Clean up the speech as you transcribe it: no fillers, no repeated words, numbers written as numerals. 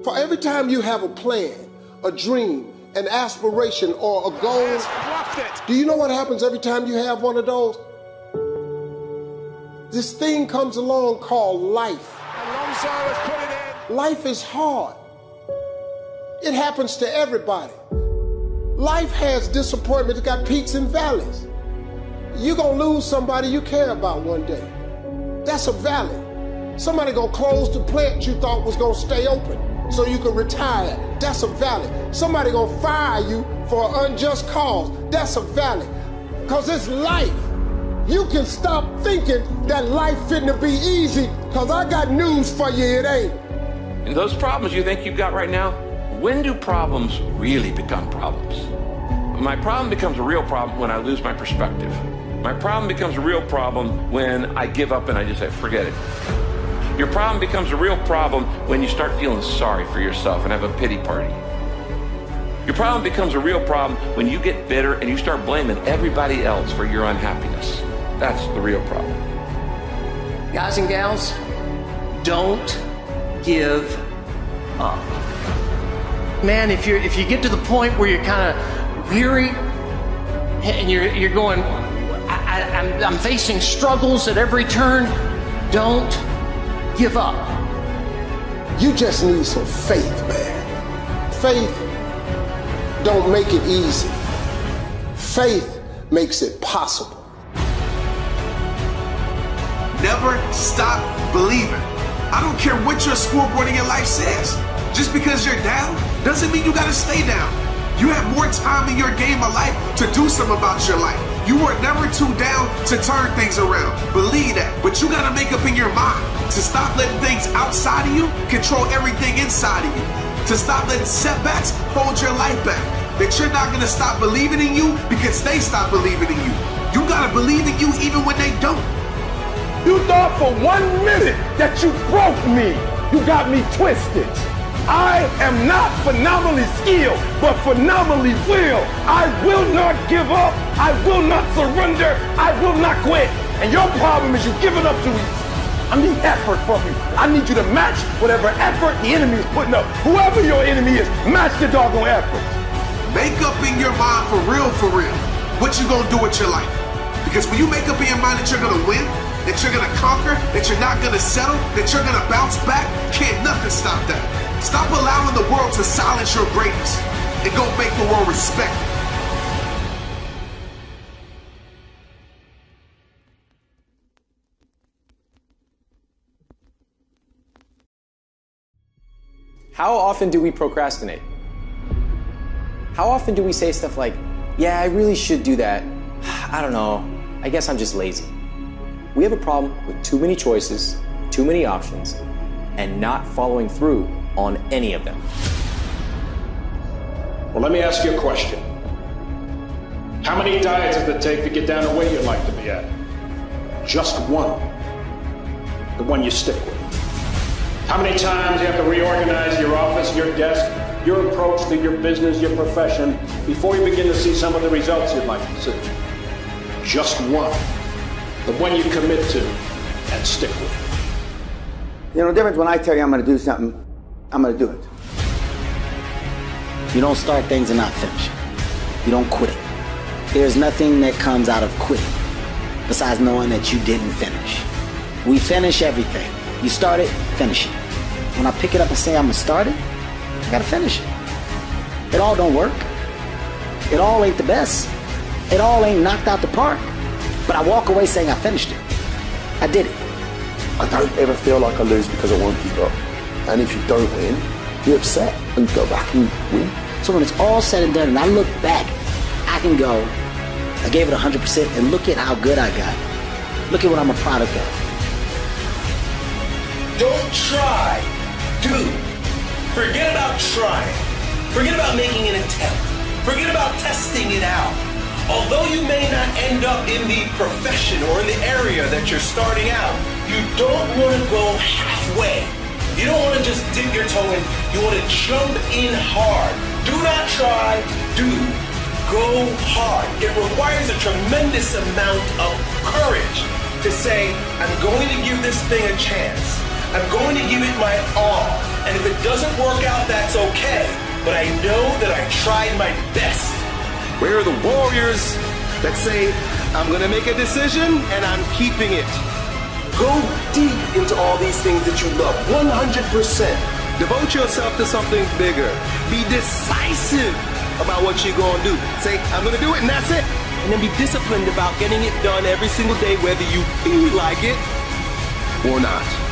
For every time you have a plan, a dream, an aspiration, or a goal, do you know what happens every time you have one of those? This thing comes along called life. Alonso has put it in. Life is hard. It happens to everybody. Life has disappointment. It's got peaks and valleys. You're going to lose somebody you care about one day. That's a valley. Somebody going to close the plant you thought was going to stay open so you can retire. That's a valley. Somebody going to fire you for an unjust cause. That's a valley. Because it's life. You can stop thinking that life fitting to be easy, because I got news for you, it ain't. And those problems you think you've got right now, when do problems really become problems? My problem becomes a real problem when I lose my perspective. My problem becomes a real problem when I give up and I just say, forget it. Your problem becomes a real problem when you start feeling sorry for yourself and have a pity party. Your problem becomes a real problem when you get bitter and you start blaming everybody else for your unhappiness. That's the real problem. Guys and gals, don't give up. Man, if you get to the point where you're kind of weary and you're going, I'm facing struggles at every turn, don't give up. You just need some faith, man. Faith don't make it easy. Faith makes it possible. Never stop believing. I don't care what your scoreboard in your life says. Just because you're down doesn't mean you gotta stay down. You have more time in your game of life to do something about your life. You are never too down to turn things around. Believe that. But you gotta make up in your mind to stop letting things outside of you control everything inside of you. To stop letting setbacks hold your life back. That you're not gonna stop believing in you because they stop believing in you. You gotta believe in you even when they don't. You thought for 1 minute that you broke me. You got me twisted. I am not phenomenally skilled, but phenomenally willed. I will not give up. I will not surrender. I will not quit. And your problem is you giving up too easy. I need effort from you. I need you to match whatever effort the enemy is putting up. Whoever your enemy is, match the doggone effort. Make up in your mind for real, what you gonna do with your life. Because when you make up in your mind that you're gonna win, that you're gonna conquer, that you're not gonna settle, that you're gonna bounce back, can't nothing stop that. Stop allowing the world to silence your greatness and go make the world respect you. How often do we procrastinate? How often do we say stuff like, yeah, I really should do that. I don't know. I guess I'm just lazy. We have a problem with too many choices, too many options, and not following through on any of them. Well, let me ask you a question. How many diets does it take to get down to where you'd like to be at? Just one. The one you stick with. How many times you have to reorganize your office, your desk, your approach to your business, your profession, before you begin to see some of the results you'd like to see? Just one. The one you commit to and stick with. You know the difference when I tell you I'm going to do something, I'm going to do it. You don't start things and not finish. You don't quit it. There's nothing that comes out of quitting besides knowing that you didn't finish. We finish everything. You start it, finish it. When I pick it up and say I'm going to start it, I got to finish it. It all don't work. It all ain't the best. It all ain't knocked out the park. But I walk away saying I finished it. I did it. I don't ever feel like I lose because I won't give up. And if you don't win, you're upset and go back and win. So when it's all said and done and I look back, I can go, I gave it 100% and look at how good I got. Look at what I'm a product of. Don't try, do. Forget about trying. Forget about making an attempt. Forget about testing it out. Although you may not end up in the profession or in the area that you're starting out, you don't want to go halfway. You don't want to just dip your toe in. You want to jump in hard. Do not try, do. Go hard. It requires a tremendous amount of courage to say, I'm going to give this thing a chance. I'm going to give it my all. And if it doesn't work out, that's okay. But I know that I tried my best. Where are the warriors that say, I'm going to make a decision and I'm keeping it? Go deep into all these things that you love, 100%. Devote yourself to something bigger. Be decisive about what you're going to do. Say, I'm going to do it, and that's it. And then be disciplined about getting it done every single day, whether you feel like it or not.